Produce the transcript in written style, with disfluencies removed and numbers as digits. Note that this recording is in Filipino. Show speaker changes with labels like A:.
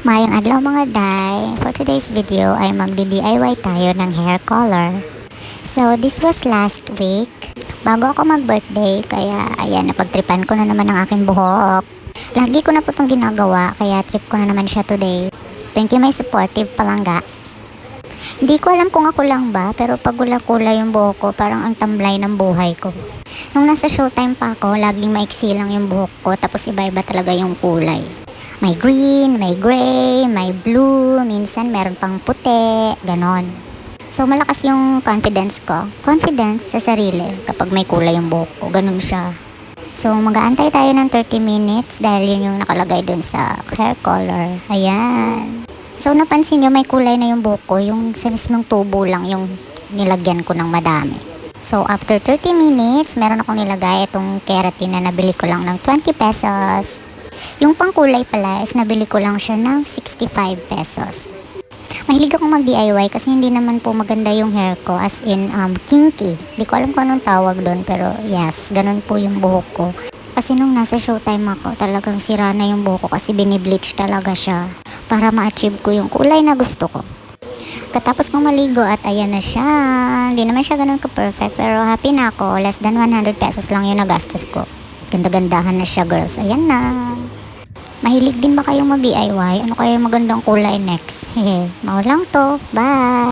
A: Mayong adlaw mga day. For today's video ay magdi-DIY tayo ng hair color. So this was last week bago ako mag-birthday, kaya ayan, napagtripan ko na naman ang aking buhok. Lagi ko na po itong ginagawa, kaya trip ko na naman siya today. Thank you, my supportive palangga. Hindi ko alam kung ako lang ba, pero pag kulay yung buhok ko, parang ang tamlay ng buhay ko. Nung nasa showtime pa ako, laging maiksi lang yung buhok ko, tapos iba-iba talaga yung kulay. May green, may gray, may blue, minsan meron pang puti, ganon. So malakas yung confidence ko. Confidence sa sarili kapag may kulay yung buhok ko, ganon siya. So mag-aantay tayo ng 30 minutes dahil yun yung nakalagay dun sa hair color. Ayan. So napansin nyo may kulay na yung buhok ko, yung sa mismong tubo lang yung nilagyan ko ng madami. So after 30 minutes, meron akong nilagay itong keratin na nabili ko lang ng 20 pesos. Yung pangkulay pala is nabili ko lang siya ng 65 pesos. Mahilig akong mag-DIY kasi hindi naman po maganda yung hair ko, as in kinky. Di ko alam kung anong tawag doon, pero yes, ganun po yung buhok ko. Kasi nung nasa showtime ako, talagang sira na yung buhok ko kasi binibleach talaga siya para ma-achieve ko yung kulay na gusto ko. Katapos kong maligo at ayan na siya. Hindi naman siya ganun ka-perfect, pero happy na ako. Less than 100 pesos lang yung nagastos ko. Ganda-gandahan na siya, girls. Ayan na. Mahilig din ba kayong mag-DIY? Ano kaya yung magandang kulay next? Hehe, mau lang to. Bye!